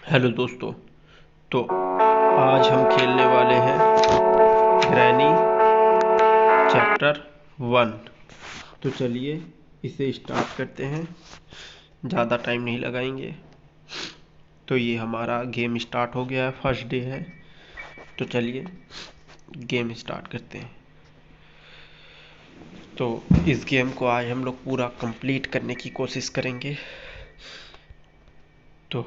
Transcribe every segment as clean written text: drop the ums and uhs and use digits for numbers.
Hello दोस्तों। तो आज हम खेलने वाले हैं ग्रैनी चैप्टर 1। तो चलिए इसे स्टार्ट करते हैं, ज़्यादा टाइम नहीं लगाएंगे। तो ये हमारा गेम स्टार्ट हो गया है, फर्स्ट डे है। तो चलिए गेम स्टार्ट करते हैं। तो इस गेम को आज हम लोग पूरा कंप्लीट करने की कोशिश करेंगे। तो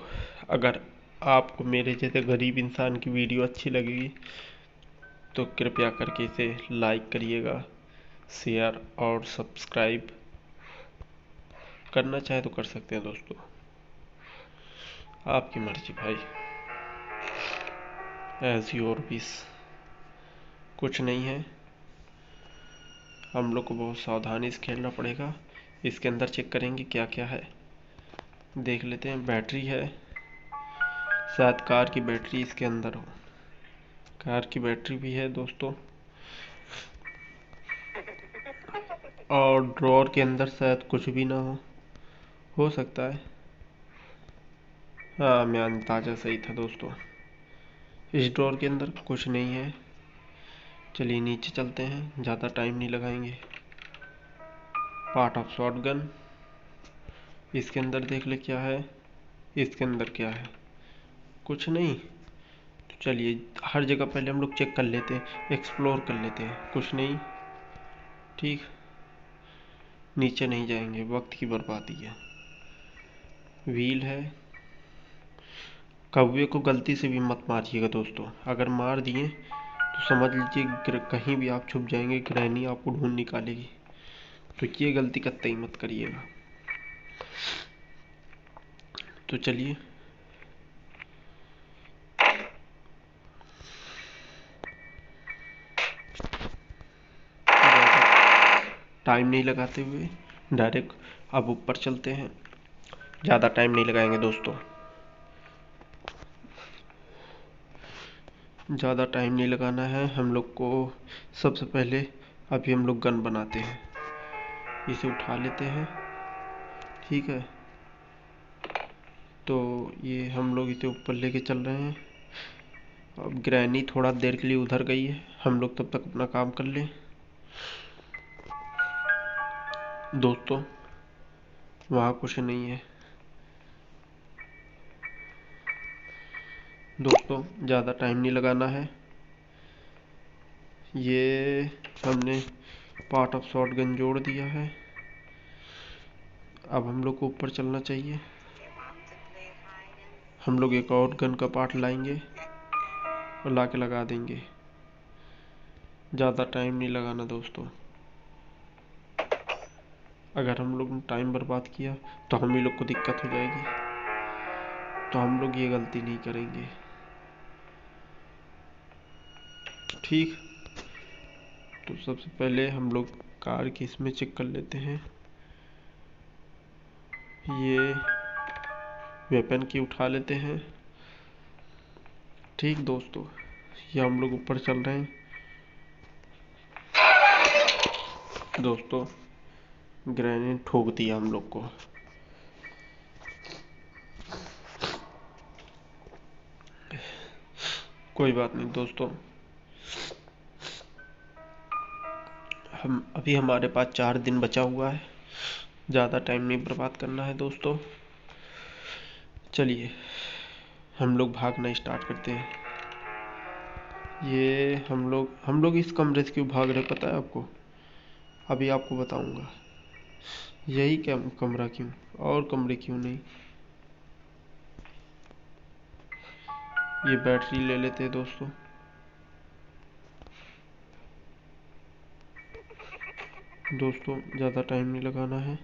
अगर आपको मेरे जैसे गरीब इंसान की वीडियो अच्छी लगेगी तो कृपया करके इसे लाइक करिएगा, शेयर और सब्सक्राइब करना चाहे तो कर सकते हैं दोस्तों, आपकी मर्जी भाई, एज योर विश। कुछ नहीं है, हम लोग को बहुत सावधानी से खेलना पड़ेगा। इसके अंदर चेक करेंगे क्या क्या है, देख लेते हैं। बैटरी है, शायद कार की बैटरी इसके अंदर हो। कार की बैटरी भी है दोस्तों, और ड्रॉर के अंदर शायद कुछ भी ना हो सकता है। हाँ, मैं अंदाजा सही था दोस्तों, इस ड्रॉर के अंदर कुछ नहीं है। चलिए नीचे चलते हैं, ज़्यादा टाइम नहीं लगाएंगे। पार्ट ऑफ शॉटगन, इसके अंदर देख ले क्या है। इसके अंदर क्या है, कुछ नहीं। तो चलिए हर जगह पहले हम लोग चेक कर लेते हैं, एक्सप्लोर कर लेते हैं। कुछ नहीं, ठीक। नीचे नहीं जाएंगे, वक्त की बर्बादी है। व्हील है। कौवे को गलती से भी मत मारिएगा दोस्तों, अगर मार दिए तो समझ लीजिए कहीं भी आप छुप जाएंगे, ग्रैनी आपको ढूंढ निकालेगी। तो ये गलती कतई मत करिएगा। तो चलिए टाइम नहीं लगाते हुए डायरेक्ट अब ऊपर चलते हैं, ज़्यादा टाइम नहीं लगाएंगे दोस्तों, ज़्यादा टाइम नहीं लगाना है हम लोग को। सबसे पहले अभी हम लोग गन बनाते हैं, इसे उठा लेते हैं, ठीक है। तो ये हम लोग इसे ऊपर लेके चल रहे हैं। अब ग्रैनी थोड़ा देर के लिए उधर गई है, हम लोग तब तक अपना काम कर लें दोस्तों। वहाँ कुछ नहीं है दोस्तों, ज़्यादा टाइम नहीं लगाना है। ये हमने पार्ट ऑफ शॉटगन जोड़ दिया है। अब हम लोग को ऊपर चलना चाहिए। हम लोग एक और गन का पार्ट लाएंगे और ला के लगा देंगे। ज़्यादा टाइम नहीं लगाना दोस्तों, अगर हम लोग ने टाइम बर्बाद किया तो हम ही लोग को दिक्कत हो जाएगी। तो हम लोग ये गलती नहीं करेंगे, ठीक। तो सबसे पहले हम लोग कार की इसमें चेक कर लेते हैं। ये वेपन की उठा लेते हैं, ठीक दोस्तों। ये हम लोग ऊपर चल रहे हैं दोस्तों, ग्रेनेड ठोक दिया हम लोग को। कोई बात नहीं दोस्तों, हम अभी हमारे पास 4 दिन बचा हुआ है, ज़्यादा टाइम नहीं बर्बाद करना है दोस्तों। चलिए हम लोग भागना स्टार्ट करते हैं। ये हम लोग इस कमरे से क्यों भाग रहे पता है आपको? अभी आपको बताऊंगा। यही क्या कमरा क्यों, और कमरे क्यों नहीं। ये बैटरी ले लेते हैं दोस्तों। दोस्तों ज़्यादा टाइम नहीं लगाना है।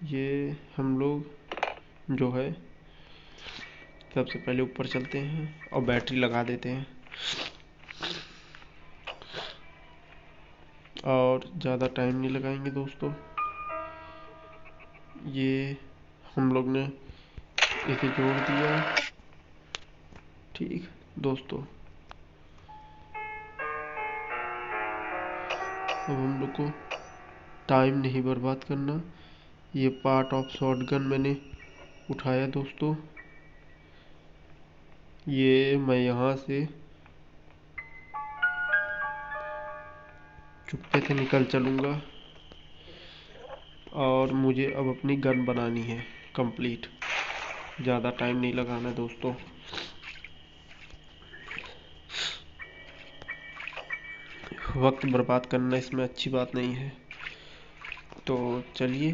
ये हम लोग जो है सबसे पहले ऊपर चलते हैं और बैटरी लगा देते हैं, और ज़्यादा टाइम नहीं लगाएंगे दोस्तों। ये हम लोग ने इसे जोड़ दिया, ठीक दोस्तों। अब हम लोग को टाइम नहीं बर्बाद करना। ये पार्ट ऑफ शॉटगन मैंने उठाया दोस्तों, ये मैं यहाँ से चुपके से निकल चलूँगा और मुझे अब अपनी गन बनानी है कंप्लीट। ज़्यादा टाइम नहीं लगाना दोस्तों। वक्त बर्बाद करना इसमें अच्छी बात नहीं है। तो चलिए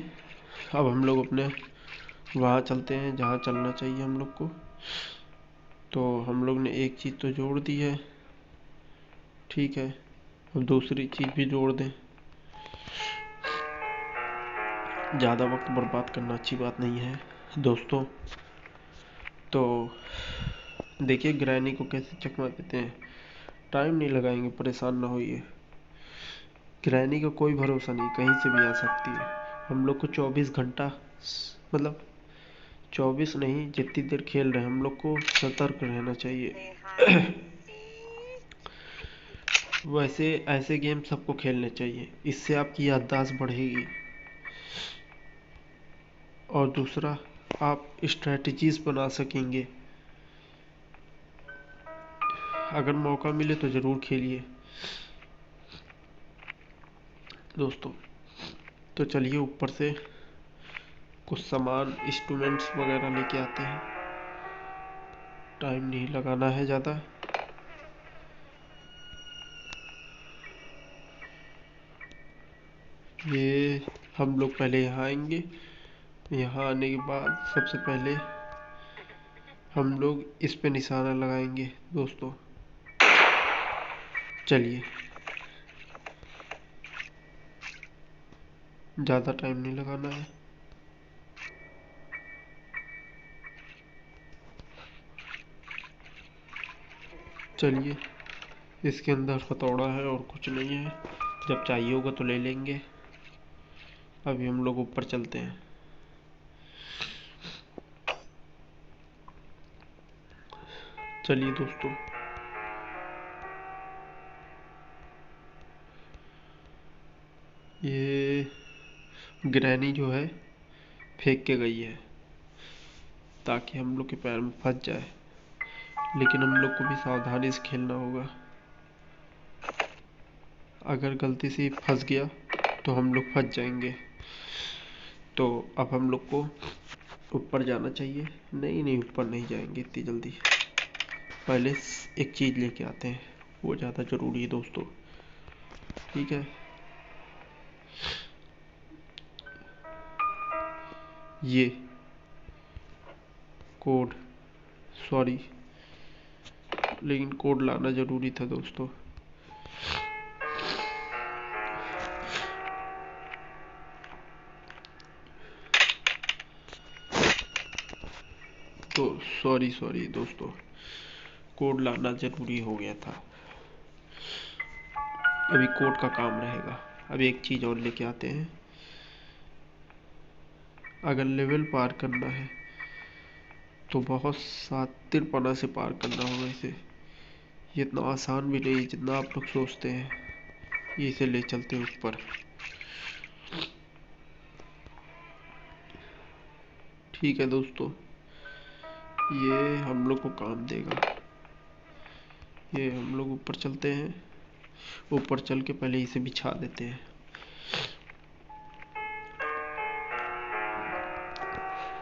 अब हम लोग अपने वहाँ चलते हैं जहाँ चलना चाहिए हम लोग को। तो हम लोग ने एक चीज़ तो जोड़ दी है, ठीक है, अब दूसरी चीज़ भी जोड़ दें। ज़्यादा वक्त बर्बाद करना अच्छी बात नहीं है दोस्तों। तो देखिए ग्रैनी को कैसे चकमा देते हैं। टाइम नहीं लगाएंगे, परेशान ना होइए। ग्रैनी का कोई भरोसा नहीं, कहीं से भी आ सकती है। हम लोग को 24 घंटा, मतलब 24 नहीं, जितनी देर खेल रहे हैं हम लोग को सतर्क रहना चाहिए। वैसे ऐसे गेम सबको खेलने चाहिए, इससे आपकी याददाश्त बढ़ेगी और दूसरा आप स्ट्रेटजीज बना सकेंगे। अगर मौका मिले तो ज़रूर खेलिए दोस्तों। तो चलिए ऊपर से कुछ सामान इंस्ट्रूमेंट्स वगैरह लेके आते हैं। टाइम नहीं लगाना है ज़्यादा। ये हम लोग पहले यहाँ आएंगे। यहाँ आने के बाद सबसे पहले हम लोग इस पे निशाना लगाएंगे दोस्तों। चलिए ज़्यादा टाइम नहीं लगाना है। चलिए इसके अंदर हथौड़ा है और कुछ नहीं है, जब चाहिए होगा तो ले लेंगे। अभी हम लोग ऊपर चलते हैं। चलिए दोस्तों ये ग्रैनी जो है फेंक के गई है ताकि हम लोग के पैर में फंस जाए, लेकिन हम लोग को भी सावधानी से खेलना होगा। अगर गलती से फंस गया तो हम लोग फंस जाएंगे। तो अब हम लोग को ऊपर जाना चाहिए। नहीं नहीं, ऊपर नहीं जाएंगे इतनी जल्दी। पहले एक चीज़ लेके आते हैं, वो ज़्यादा ज़रूरी है दोस्तों, ठीक है। ये कोड, सॉरी, लेकिन कोड लाना ज़रूरी था दोस्तों। तो सॉरी सॉरी दोस्तों, कोड लाना ज़रूरी हो गया था। अभी कोड का काम रहेगा। अभी एक चीज़ और लेके आते हैं। अगर लेवल पार करना है तो बहुत शातिरपना से पार करना होगा इसे। ये इतना आसान भी नहीं जितना आप लोग सोचते हैं। ये इसे ले चलते हैं ऊपर, ठीक है दोस्तों। ये हम लोग को काम देगा। ये हम लोग ऊपर चलते हैं। ऊपर चल के पहले इसे बिछा देते हैं।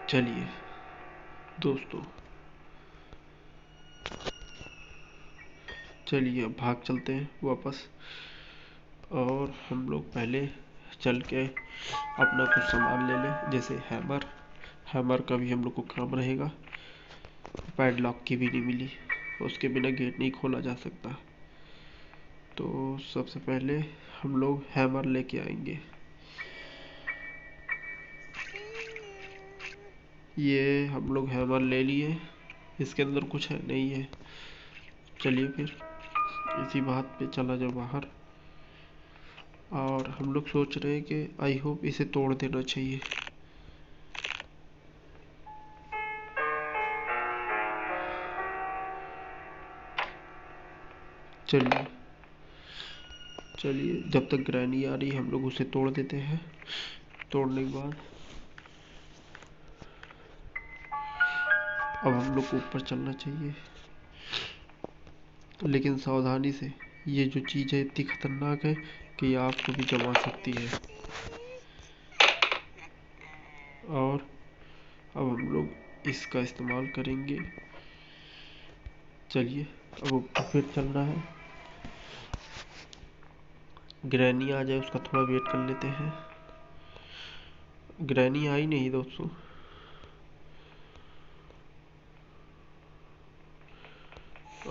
चलिए दोस्तों, चलिए अब भाग चलते हैं वापस। और हम लोग पहले चल के अपना कुछ सामान ले लें, जैसे हैमर। हैमर का भी हम लोग को काम रहेगा। पैडलॉक की भी नहीं मिली, उसके बिना गेट नहीं खोला जा सकता। तो सबसे पहले हम लोग हैमर लेके आएंगे। ये हम लोग हैमर ले लिए। इसके अंदर कुछ है नहीं है। चलिए फिर इसी बात पे चला जाओ बाहर। और हम लोग सोच रहे हैं कि आई होप इसे तोड़ देना चाहिए। चलिए चलिए, जब तक ग्रैनी आ रही है हम लोग उसे तोड़ देते हैं। तोड़ने के बाद अब हम लोग को ऊपर चलना चाहिए। लेकिन सावधानी से। ये जो चीज़ है इतनी खतरनाक है कि ये आपको भी जमा सकती है। और अब हम लोग इसका इस्तेमाल करेंगे। चलिए अब ऊपर फिर चलना है। ग्रैनी आ जाए उसका थोड़ा वेट कर लेते हैं। ग्रैनी आई नहीं दोस्तों।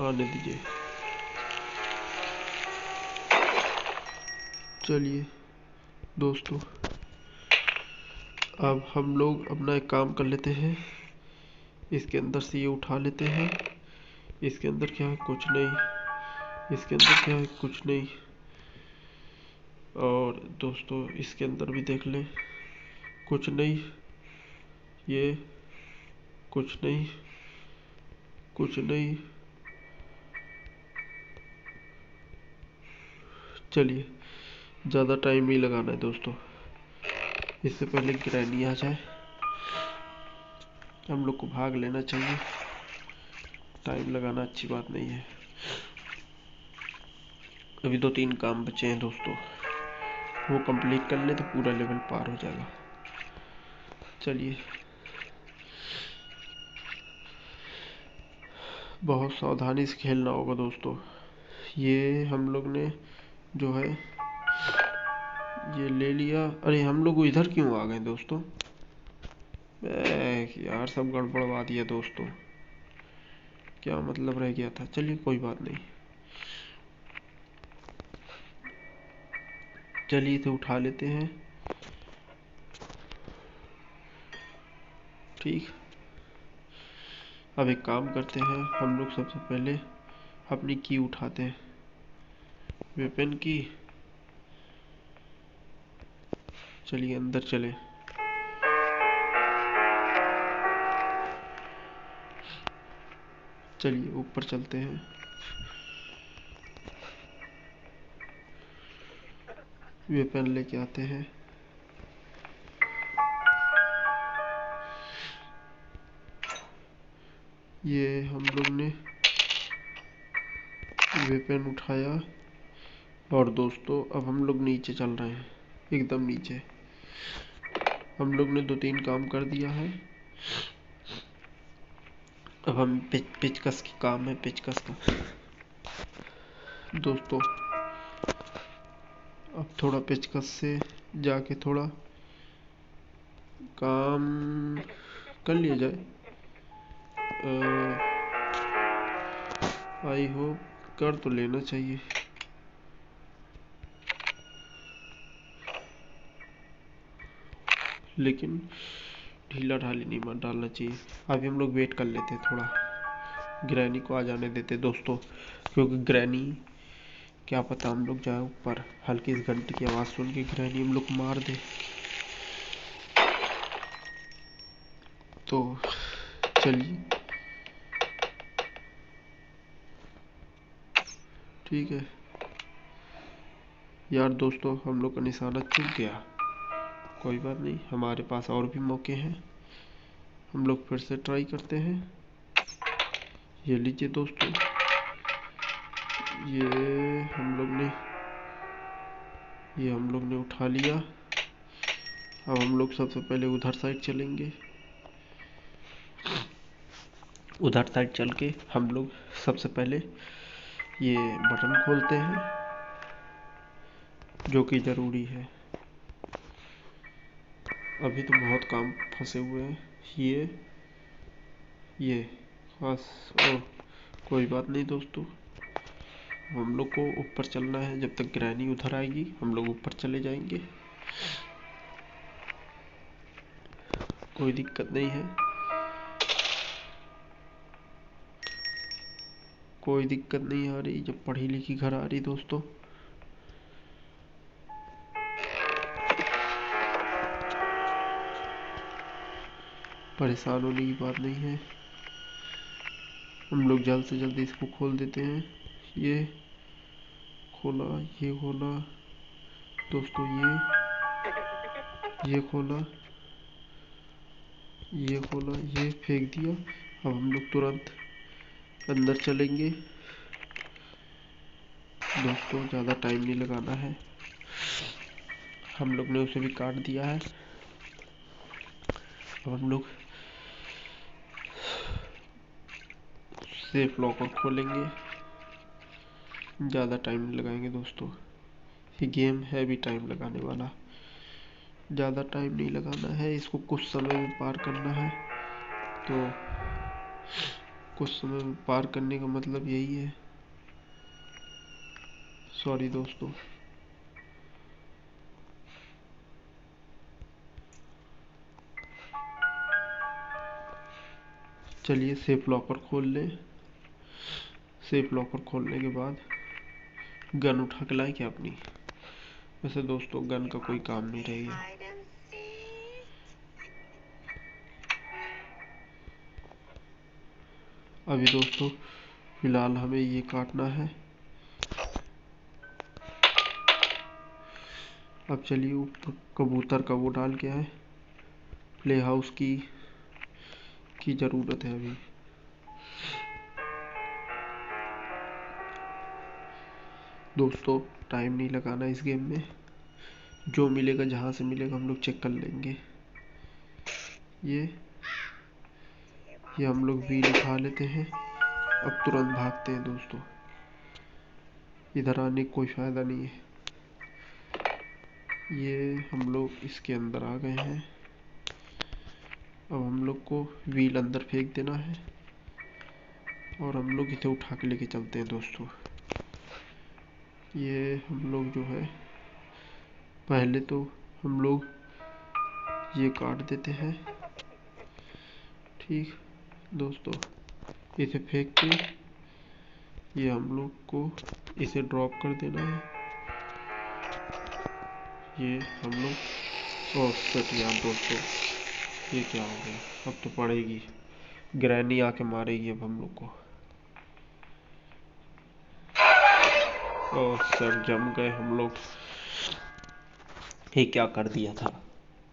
आने दीजिए। चलिए दोस्तों, अब हम लोग अपना एक काम कर लेते हैं। इसके अंदर से ये उठा लेते हैं। इसके अंदर क्या है? कुछ नहीं। इसके अंदर क्या है? कुछ नहीं। और दोस्तों इसके अंदर भी देख लें। कुछ नहीं। ये कुछ नहीं। कुछ नहीं। चलिए ज़्यादा टाइम नहीं लगाना है दोस्तों। इससे पहले ग्रैनी आ जाए हम लोग को भाग लेना चाहिए। टाइम लगाना अच्छी बात नहीं है। अभी 2-3 काम बचे हैं दोस्तों, वो कंप्लीट कर ले तो पूरा लेवल पार हो जाएगा। चलिए बहुत सावधानी से खेलना होगा दोस्तों। ये हम लोग ने जो है ये ले लिया। अरे हम लोग इधर क्यों आ गए दोस्तों? यार सब गड़बड़वा दिया दोस्तों। क्या मतलब रह गया था? चलिए कोई बात नहीं। चलिए इसे उठा लेते हैं। ठीक। अब एक काम करते हैं, हम लोग सबसे पहले अपनी की उठाते हैं। वेपन की। चलिए अंदर चले। चलिए ऊपर चलते हैं। वेपन लेके आते हैं। ये हम लोग ने वेपन उठाया। और दोस्तों अब हम लोग नीचे चल रहे हैं, एकदम नीचे। हम लोग ने 2-3 काम कर दिया है। अब हम पेचकस की काम है, पेचकस का। दोस्तों अब थोड़ा पेचकस से जाके थोड़ा काम कर लिया जाए। आई होप कर तो लेना चाहिए। लेकिन ढीला ढाली नहीं मत डालना चाहिए। अभी हम लोग वेट कर लेते हैं थोड़ा, ग्रैनी को आ जाने देते दोस्तों। क्योंकि ग्रैनी, क्या पता हम लोग जाए ऊपर, हल्की इस घंटे की आवाज़ सुन के ग्रैनी हम लोग मार दे। तो चलिए ठीक है। यार दोस्तों हम लोग का निशाना चूक गया। कोई बात नहीं, हमारे पास और भी मौके हैं। हम लोग फिर से ट्राई करते हैं। ये लीजिए दोस्तों, ये हम लोग ने उठा लिया। अब हम लोग सबसे पहले उधर साइड चलेंगे। उधर साइड चल के हम लोग सबसे पहले ये बटन खोलते हैं, जो कि ज़रूरी है। अभी तो बहुत काम फंसे हुए हैं। ये बस। ओ कोई बात नहीं दोस्तों, हम लोग को ऊपर चलना है। जब तक ग्रैनी उधर आएगी हम लोग ऊपर चले जाएंगे। कोई दिक्कत नहीं है। कोई दिक्कत नहीं आ रही जब पढ़ी लिखी घर आ रही दोस्तों। परेशान होने की बात नहीं है। हम लोग जल्द से जल्द इसको खोल देते हैं। ये खोला, ये खोला दोस्तों, ये खोला, ये खोला, ये फेंक दिया। अब हम लोग तुरंत अंदर चलेंगे। दोस्तों ज़्यादा टाइम नहीं लगाना है, हम लोग ने उसे भी काट दिया है। अब हम लोग सेफ लॉकर खोलेंगे, ज़्यादा टाइम नहीं लगाएंगे दोस्तों, ये गेम है भी टाइम लगाने वाला, ज़्यादा टाइम नहीं लगाना है, इसको कुछ समय में पार करना है। तो कुछ समय में पार करने का मतलब यही है, सॉरी दोस्तों। चलिए सेफ लॉकर खोल लें। सेफ लॉकर खोलने के बाद गन उठा के लाए क्या अपनी? वैसे दोस्तों गन का कोई काम नहीं रहेगा। अभी दोस्तों फिलहाल हमें ये काटना है। अब चलिए ऊपर कबूतर का वो डाल के आए, प्ले हाउस की ज़रूरत है अभी। दोस्तों टाइम नहीं लगाना इस गेम में, जो मिलेगा जहाँ से मिलेगा हम लोग चेक कर लेंगे। ये हम लोग व्हील उठा लेते हैं, अब तुरंत भागते हैं दोस्तों, इधर आने कोई फ़ायदा नहीं है। ये हम लोग इसके अंदर आ गए हैं, अब हम लोग को व्हील अंदर फेंक देना है और हम लोग इसे उठा के लेके चलते हैं दोस्तों। ये हम लोग जो है पहले तो हम लोग ये काट देते हैं, ठीक दोस्तों, इसे फेंक के ये हम लोग को इसे ड्रॉप कर देना है। ये हम लोग और सेट यार दोस्तों, ये क्या हो गया? अब तो पड़ेगी, ग्रैनी आके मारेगी अब हम लोग को। ओह सर जम गए हम लोग, ये क्या कर दिया था,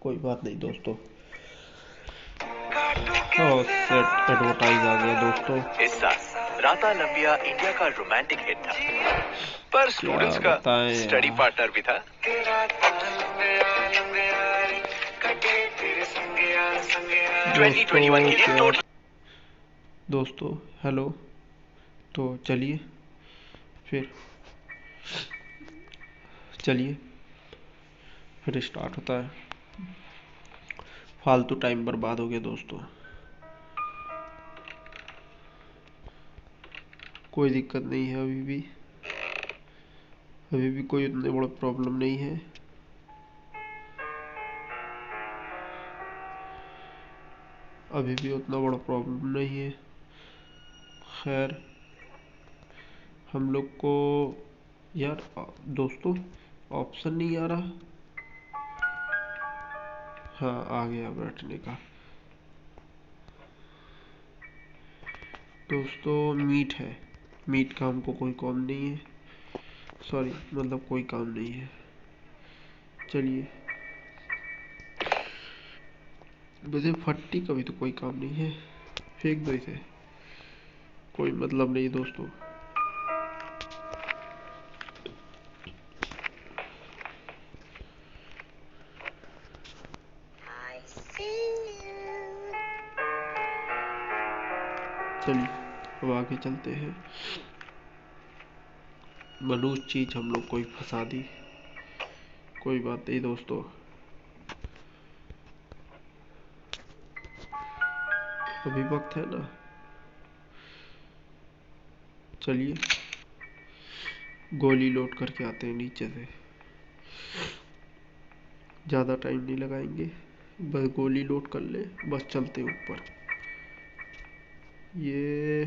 कोई बात नहीं दोस्तों। ओह सेट एडवर्टाइज आ गया दोस्तों। इस साल राता लंबिया इंडिया का रोमांटिक हिट था, पर स्टूडेंट्स का स्टडी पार्टनर भी था। 2021 के लिए दोस्तों हेलो, तो चलिए फिर स्टार्ट होता है। फालतू टाइम बर्बाद हो गया दोस्तों, कोई दिक्कत नहीं है, अभी भी कोई उतने बड़ा प्रॉब्लम नहीं है। अभी भी उतना बड़ा प्रॉब्लम नहीं है। खैर हम लोग को यार दोस्तों ऑप्शन नहीं आ रहा। हाँ आ गया बैठने का दोस्तों, मीट है, मीट का हमको कोई काम नहीं है, सॉरी मतलब कोई काम नहीं है। चलिए वैसे फट्टी का भी तो कोई काम नहीं है, फेंक दो इसे, कोई मतलब नहीं दोस्तों। चलिए अब आगे चलते हैं। मनुष्य चीज हम लोग कोई फंसा दी, कोई बात नहीं दोस्तों, अभी वक्त है ना। चलिए गोली लोड करके आते हैं नीचे से, ज़्यादा टाइम नहीं लगाएंगे, बस गोली लोड कर ले, बस चलते ऊपर। ये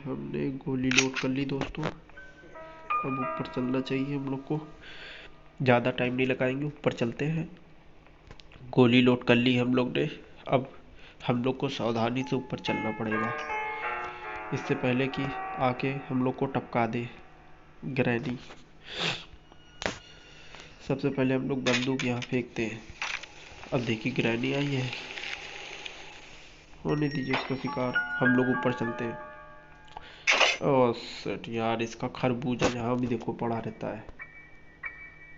हमने गोली लोड कर ली दोस्तों, अब ऊपर चलना चाहिए हम लोग को, ज़्यादा टाइम नहीं लगाएंगे, ऊपर चलते हैं। गोली लोड कर ली हम लोग ने, अब हम लोग को सावधानी से ऊपर चलना पड़ेगा, इससे पहले कि आके हम लोग को टपका दे ग्रैनी। सबसे पहले हम लोग बंदूक यहाँ फेंकते हैं। अब देखिए ग्रैनी आई है, होने दीजिए उसका शिकार, हम लोग ऊपर चलते हैं। ओह शिट यार, इसका खरबूजा जहाँ भी देखो पड़ा रहता है।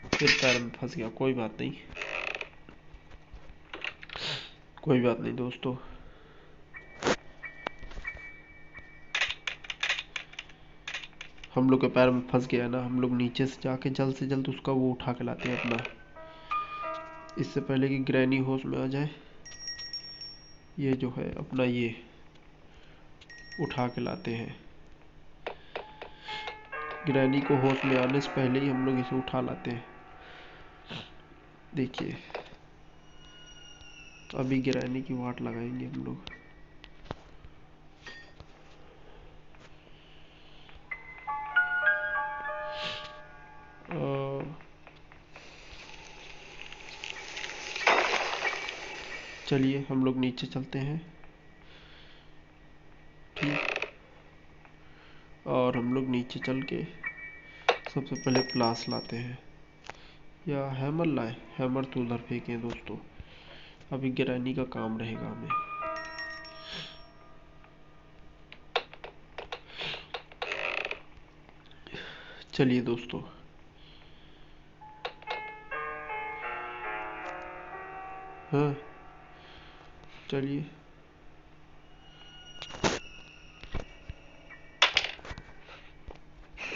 फिर पैर में फंस गया। कोई बात नहीं, कोई बात नहीं दोस्तों। हम लोग के पैर में फंस गया ना, हम लोग नीचे से जाके जल्द से जल्द उसका वो उठा के लाते हैं अपना, इससे पहले कि ग्रैनी होश में आ जाए। ये जो है अपना, ये उठा के लाते हैं। ग्रैनी को होश में आने से पहले ही हम लोग इसे उठा लाते हैं। देखिए, अभी ग्रैनी की वाट लगाएंगे हम लोग। चलिए हम लोग नीचे चलते हैं, ठीक। और हम लोग नीचे चल के सबसे पहले प्लास लाते हैं, या हैमर लाए। हैमर तो उधर फेंके दोस्तों, अभी ग्रैनी का काम रहेगा हमें। चलिए दोस्तों, हाँ चलिए।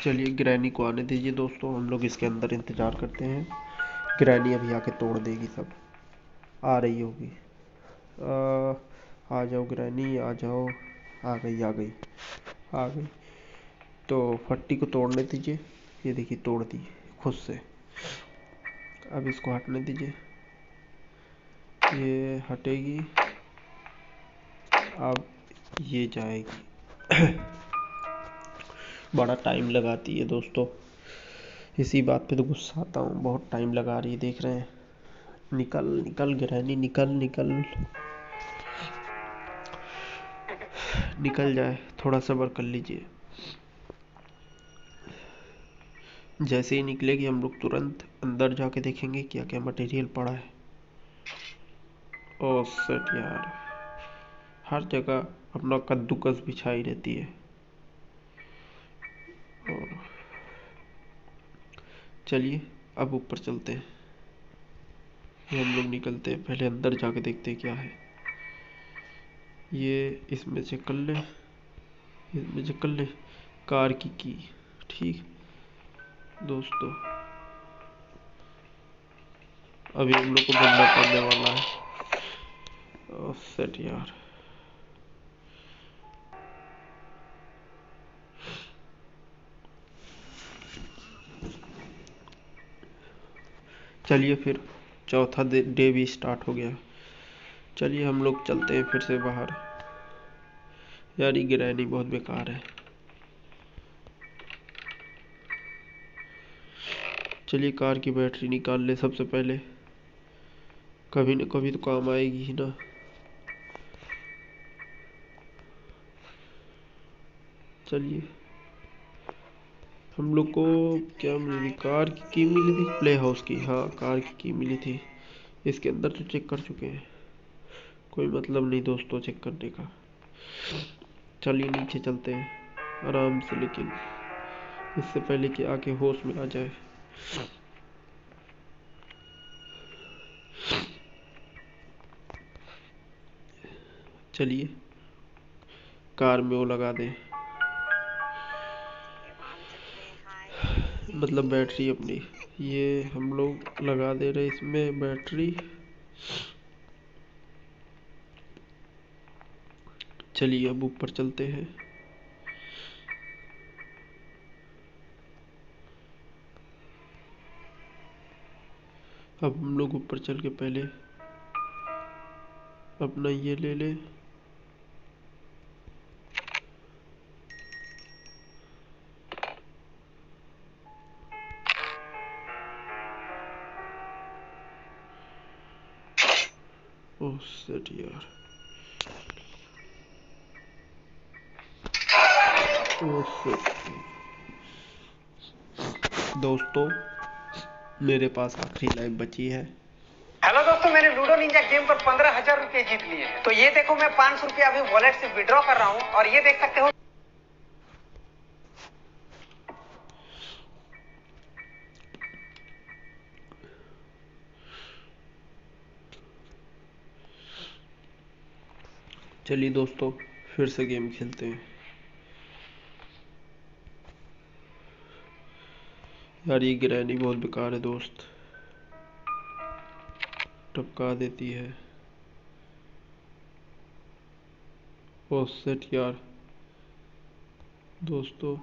चलिए ग्रैनी को आने दीजिए दोस्तों, हम लोग इसके अंदर इंतज़ार करते हैं। ग्रैनी अभी आके तोड़ देगी सब, आ रही होगी। आ जाओ ग्रैनी, आ जाओ। आ गई आ गई आ गई। तो फट्टी को तोड़ने दीजिए। ये देखिए तोड़ दी खुद से। अब इसको हटने दीजिए, ये हटेगी। अब ये जाएगी। बड़ा टाइम लगाती है दोस्तों, इसी बात पे तो गुस्सा आता हूँ। बहुत टाइम लगा रही है, देख रहे हैं। निकल निकल ग्रैनी, निकल निकल निकल जाए, थोड़ा सब्र कर लीजिए। जैसे ही निकलेगी हम लोग तुरंत अंदर जाके देखेंगे क्या क्या मटेरियल पड़ा है। ओह शिट यार, हर जगह अपना कद्दूकस बिछाई रहती है। चलिए अब ऊपर चलते हैं। ये हम लोग निकलते हैं, पहले अंदर जाके देखते हैं क्या है। ये इसमें से कर ले, इसमें से कर ले। कार की ठीक दोस्तों, अभी हम लोग को ढूंढना पड़ने वाला है। ओह शिट यार, चलिए फिर चौथा डे भी स्टार्ट हो गया। चलिए हम लोग चलते हैं फिर से बाहर। यार ये ग्रैनी बहुत बेकार है। चलिए कार की बैटरी निकाल ले सबसे पहले, कभी न कभी तो काम आएगी ही ना। चलिए, हम लोग को क्या मिली? कार की मिली थी, प्ले हाउस की। हाँ कार की मिली थी। इसके अंदर तो चेक कर चुके हैं, कोई मतलब नहीं दोस्तों चेक करने का। चलिए नीचे चलते हैं आराम से, लेकिन इससे पहले कि आके होश में आ जाए। चलिए कार में वो लगा दे, मतलब बैटरी अपनी। ये हम लोग लगा दे रहे इसमें बैटरी। चलिए अब ऊपर चलते हैं। अब हम लोग ऊपर चल के पहले अपना ये ले ले। ओह शिट यार, ओह शिट। दोस्तों मेरे पास आखिरी लाइफ बची है। हेलो दोस्तों, मैंने लूडो निंजा गेम पर 15,000 रुपए जीत लिए हैं। तो ये देखो, मैं 500 रुपया अभी वॉलेट से विड्रॉ कर रहा हूँ और ये देख सकते हो चलिए दोस्तों फिर से गेम खेलते हैं। यार ये ग्रैनी बहुत बेकार है दोस्त, टपका देती है। ओह शिट यार दोस्तों।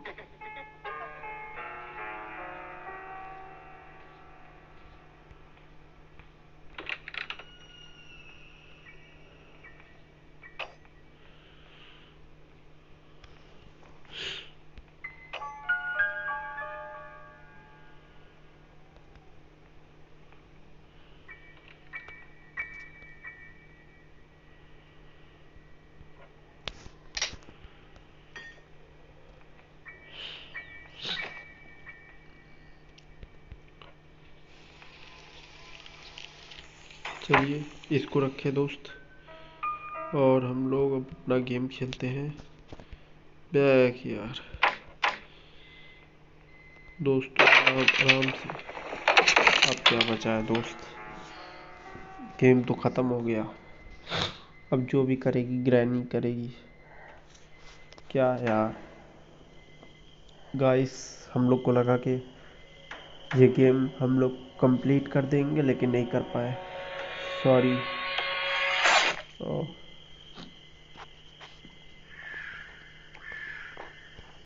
चलिए इसको रखे दोस्त, और हम लोग अब अपना गेम खेलते हैं। बैक यार दोस्तों, आराम से। अब क्या बचा है दोस्त, गेम तो ख़त्म हो गया। अब जो भी करेगी ग्रैनी करेगी। क्या यार गाइस, हम लोग को लगा कि ये गेम हम लोग कंप्लीट कर देंगे लेकिन नहीं कर पाए, सॉरी।